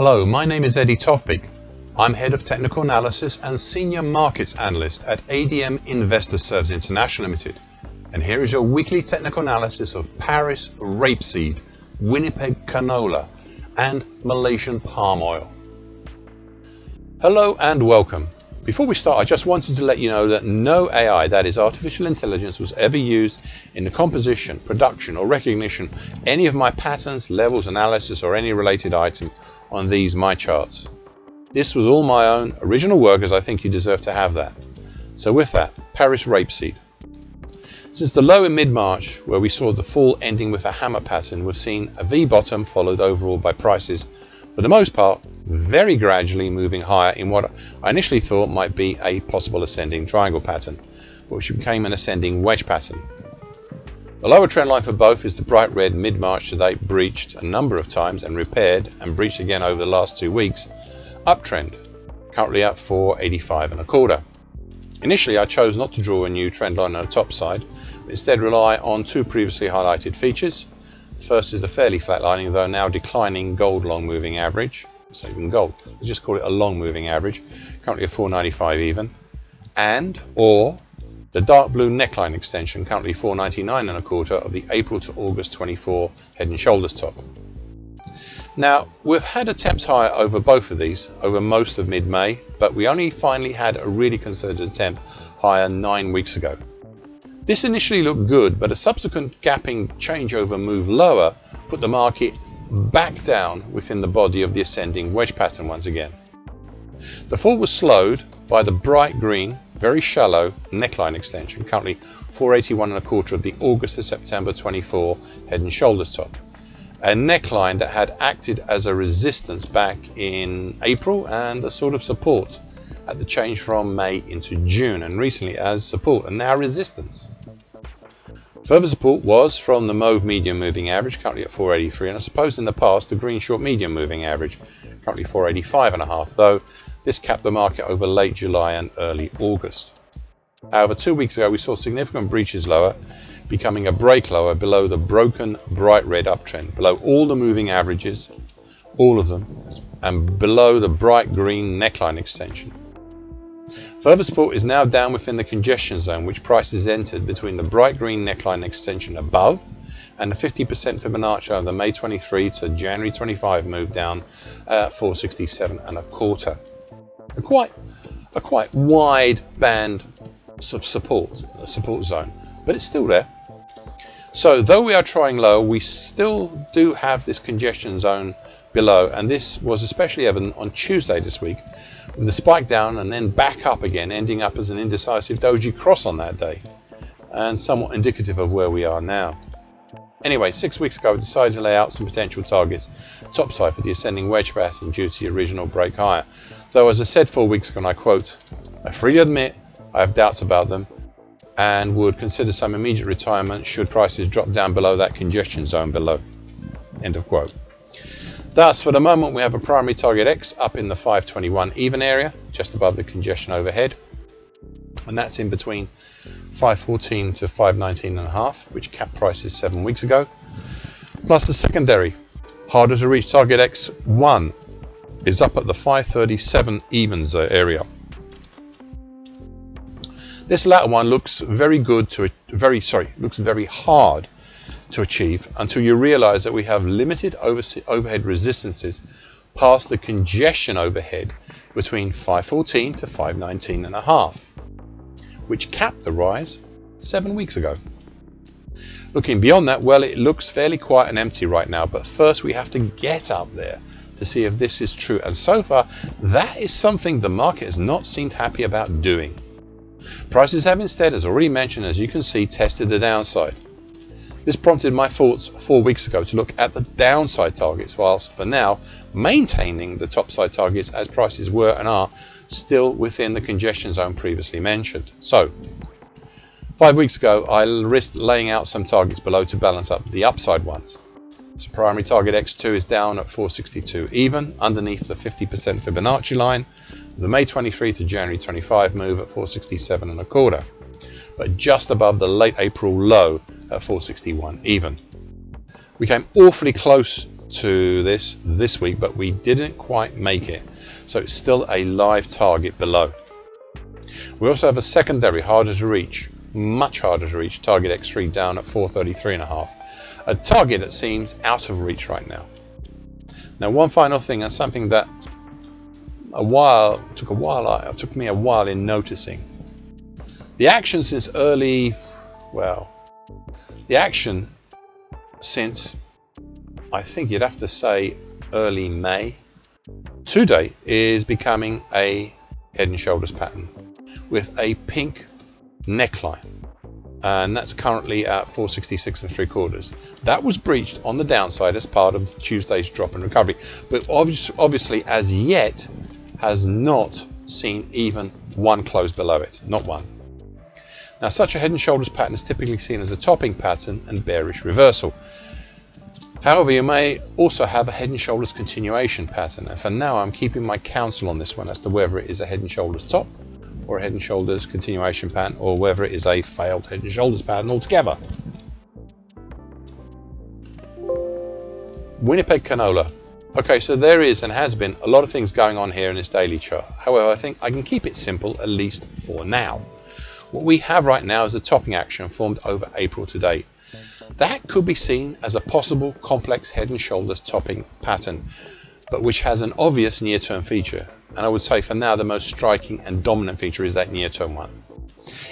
Hello, my name is Eddie Tofpik. I'm Head of Technical Analysis and Senior Markets Analyst at ADM Investor Services International Limited. And here is your weekly technical analysis of Paris Rapeseed, Winnipeg Canola, and Malaysian palm oil. Hello and welcome. Before we start, I just wanted to let you know that no AI, that is artificial intelligence, was ever used in the composition, production or recognition of any of my patterns, levels, analysis or any related item on these my charts. This was all my own original work, as I think you deserve to have that. So with that, Paris Rapeseed. Since the low in mid-March, where we saw the fall ending with a hammer pattern, we've seen a V-bottom followed overall by prices, for the most part, very gradually moving higher in what I initially thought might be a possible ascending triangle pattern, which became an ascending wedge pattern. The lower trend line for both is the bright red mid-March to date, breached a number of times and repaired and breached again over the last 2 weeks. Uptrend, currently at 485.25. Initially, I chose not to draw a new trend line on the top side, but instead rely on two previously highlighted features. First is the fairly flatlining, though now declining gold long moving average. So even gold, let's just call it a long moving average, currently at 495 even, or the dark blue neckline extension, currently 499.25 of the April to August 24 head and shoulders top. Now, we've had attempts higher over both of these over most of mid-May, but we only finally had a really concerted attempt higher 9 weeks ago. This initially looked good, but a subsequent gapping changeover move lower put the market back down within the body of the ascending wedge pattern once again. The fall was slowed by the bright green, very shallow neckline extension, currently 481.25 of the August to September 24 head and shoulders top. A neckline that had acted as a resistance back in April and a sort of support at the change from May into June, and recently as support and now resistance. Further support was from the mauve medium moving average, currently at 483, and I suppose in the past the green short medium moving average, currently 485.5, though this capped the market over late July and early August. However, 2 weeks ago we saw significant breaches lower, becoming a break lower below the broken bright red uptrend, below all the moving averages, all of them, and below the bright green neckline extension. Further support is now down within the congestion zone, which prices entered between the bright green neckline extension above and the 50% Fibonacci of the May 23 to January 25 move down at 467.25. A quite wide band of support, a support zone, but it's still there. So though we are trying low, we still do have this congestion zone below, and this was especially evident on Tuesday this week, with a spike down and then back up again, ending up as an indecisive doji cross on that day, and somewhat indicative of where we are now. Anyway, 6 weeks ago I decided to lay out some potential targets topside for the ascending wedge pattern due to the original break higher, though as I said 4 weeks ago, and I quote, "I freely admit I have doubts about them and would consider some immediate retirement should prices drop down below that congestion zone below." End of quote. Thus, for the moment, we have a primary target X up in the 521 even area, just above the congestion overhead, and that's in between 514 to 519.5, which capped prices 7 weeks ago. Plus the secondary, harder to reach target X1, is up at the 537 evens area. This latter one looks very hard to achieve until you realize that we have limited overhead resistances past the congestion overhead between 514 to 519.5, which capped the rise 7 weeks ago. Looking beyond that, well, it looks fairly quiet and empty right now, but first we have to get up there to see if this is true, and so far that is something the market has not seemed happy about doing. Prices have instead, as already mentioned, as you can see, tested the downside. This prompted my thoughts 4 weeks ago to look at the downside targets, whilst for now maintaining the topside targets as prices were and are still within the congestion zone previously mentioned. So 5 weeks ago I risked laying out some targets below to balance up the upside ones. So primary target X2 is down at 462 even, underneath the 50% Fibonacci line, the May 23 to January 25 move at 467.25, but just above the late April low at 461 even. We came awfully close to this week, but we didn't quite make it. So it's still a live target below. We also have a secondary, harder to reach, much harder to reach, target X3 down at 433.5. A target that seems out of reach right now. Now, one final thing, and something that took me a while in noticing. The action since I think you'd have to say early May to date is becoming a head and shoulders pattern with a pink neckline, and that's currently at 466 3/4. That was breached on the downside as part of Tuesday's drop and recovery, but obviously as yet has not seen even one close below it, not one. Now, such a head and shoulders pattern is typically seen as a topping pattern and bearish reversal. However, you may also have a head and shoulders continuation pattern, and for now I'm keeping my counsel on this one as to whether it is a head and shoulders top or a head and shoulders continuation pattern, or whether it is a failed head and shoulders pattern altogether. Winnipeg Canola. Okay, so there is and has been a lot of things going on here in this daily chart. However, I think I can keep it simple, at least for now. What we have right now is a topping action formed over April to date. That could be seen as a possible complex head and shoulders topping pattern, but which has an obvious near-term feature. And I would say for now the most striking and dominant feature is that near-term one.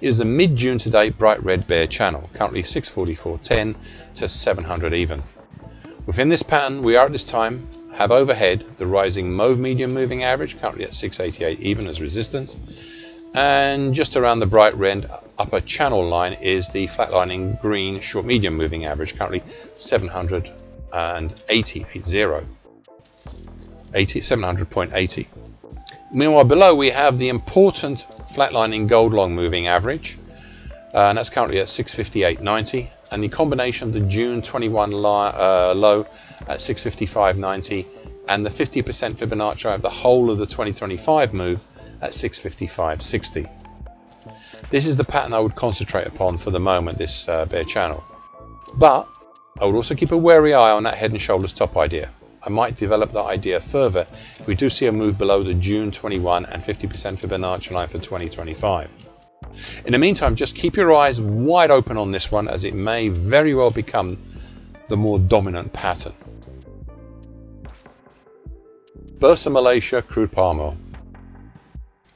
It is a mid-June to date bright red bear channel, currently 644.10 to 700 even. Within this pattern, we are at this time have overhead the rising mauve medium moving average, currently at 688 even as resistance, and just around the bright red upper channel line is the flatlining green short medium moving average, currently 700.80. Meanwhile, below we have the important flatlining gold long moving average, and that's currently at 658.90, and the combination of the June 21 low at 655.90 and the 50% Fibonacci of the whole of the 2025 move at 655.60. This is the pattern I would concentrate upon for the moment, this bear channel. But I would also keep a wary eye on that head and shoulders top idea. I might develop that idea further if we do see a move below the June 21 and 50% Fibonacci line for 2025. In the meantime, just keep your eyes wide open on this one, as it may very well become the more dominant pattern. Bursa Malaysia crude palm oil.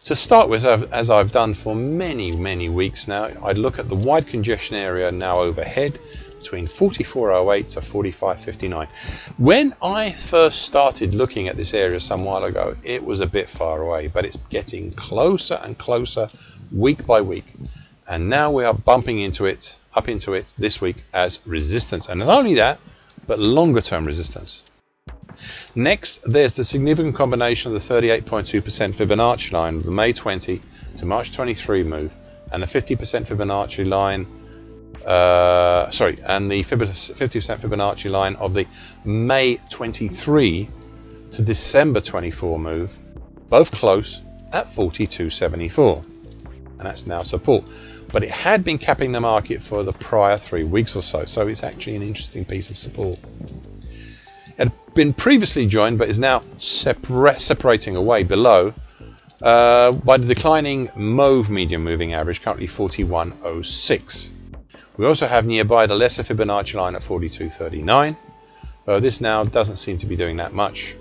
To start with, as I've done for many weeks now, I'd look at the wide congestion area now overhead between 44.08 to 45.59. When I first started looking at this area some while ago, it was a bit far away, but it's getting closer and closer week by week. And now we are bumping up into it this week as resistance. And not only that, but longer term resistance. Next, there's the significant combination of the 38.2% Fibonacci line of the May 20 to March 23 move, and the 50% Fibonacci line, and the 50% Fibonacci line of the May 23 to December 24 move, both close at 42.74, and that's now support. But it had been capping the market for the prior 3 weeks or so, so it's actually an interesting piece of support. It had been previously joined, but is now separating away below by the declining mauve medium moving average, currently 41.06. We also have nearby the lesser Fibonacci line at 42.39, though this now doesn't seem to be doing that much.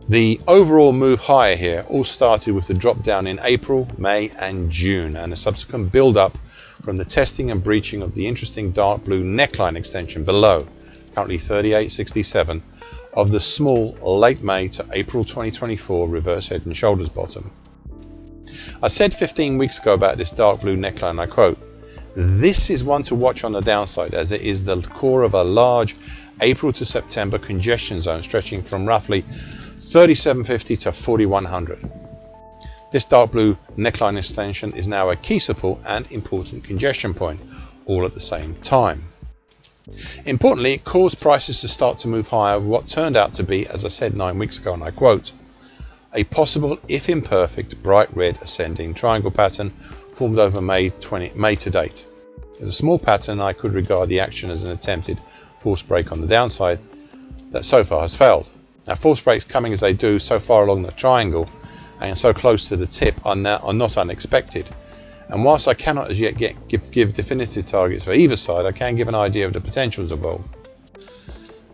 The overall move higher here all started with the drop down in April, May and June, and a subsequent build up from the testing and breaching of the interesting dark blue neckline extension below, currently 38.67, of the small late May to April 2024 reverse head and shoulders bottom. I said 15 weeks ago about this dark blue neckline, I quote, "This is one to watch on the downside, as it is the core of a large April to September congestion zone stretching from roughly 3750 to 4100. This dark blue neckline extension is now a key support and important congestion point, all at the same time. Importantly, it caused prices to start to move higher with what turned out to be, as I said 9 weeks ago, and I quote, a possible, if imperfect, bright red ascending triangle pattern formed over May to date. As a small pattern, I could regard the action as an attempted forced break on the downside that so far has failed. Now, false breaks coming as they do so far along the triangle and so close to the tip are not unexpected. And whilst I cannot as yet give definitive targets for either side, I can give an idea of the potentials involved.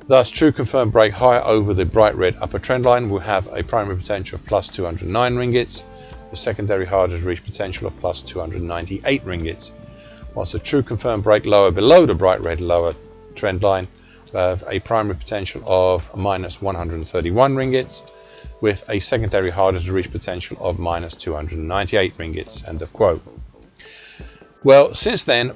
Thus, true confirmed break higher over the bright red upper trend line will have a primary potential of plus 209 ringgits, the secondary harder to reach potential of plus 298 ringgits, whilst a true confirmed break lower below the bright red lower trend line will have a primary potential of minus 131 ringgits, with a secondary harder to reach potential of minus 298 ringgits. End of quote. Well, since then,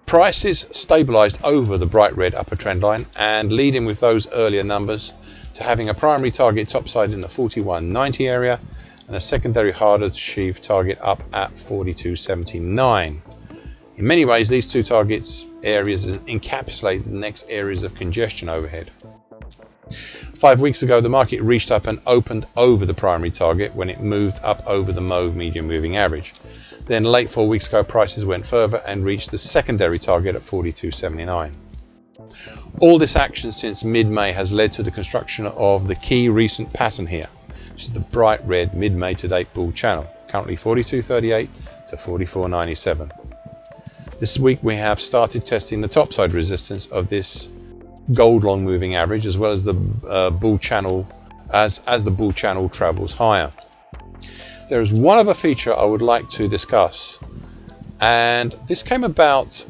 prices stabilized over the bright red upper trend line and leading with those earlier numbers to having a primary target topside in the 41.90 area and a secondary harder to achieve target up at 42.79. In many ways, these two targets areas encapsulate the next areas of congestion overhead. 5 weeks ago, the market reached up and opened over the primary target when it moved up over the mauve medium moving average. Then late 4 weeks ago, prices went further and reached the secondary target at 42.79. All this action since mid-May has led to the construction of the key recent pattern here, which is the bright red mid-May to date bull channel, currently 42.38 to 44.97. This week we have started testing the topside resistance of this gold long moving average, as well as the bull channel as the bull channel travels higher. There is one other feature I would like to discuss, and this came about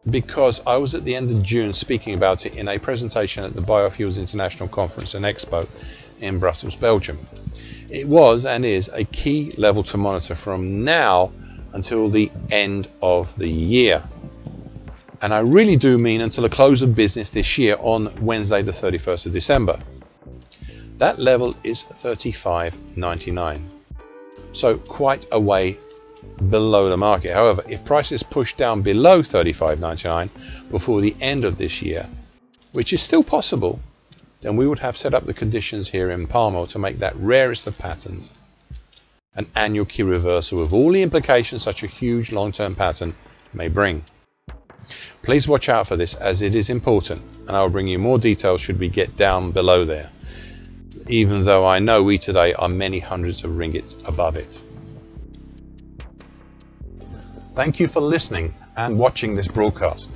because I was at the end of June speaking about it in a presentation at the Biofuels International Conference and Expo in Brussels, Belgium. It was and is a key level to monitor from now until the end of the year. And I really do mean until the close of business this year on Wednesday the 31st of December. That level is 35.99. So quite a way below the market. However, if prices push down below 35.99 before the end of this year, which is still possible, then we would have set up the conditions here in palm oil to make that rarest of patterns an annual key reversal with all the implications such a huge long-term pattern may bring. Please watch out for this, as it is important, and I will bring you more details should we get down below there, even though I know we today are many hundreds of ringgits above it. Thank you for listening and watching this broadcast.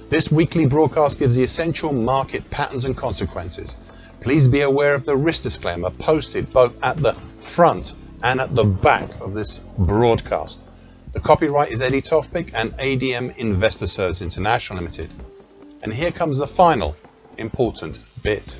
This weekly broadcast gives the essential market patterns and consequences. Please be aware of the risk disclaimer posted both at the front and at the back of this broadcast. The copyright is Eddie Tofpik and ADM Investor Services International Limited. And here comes the final important bit.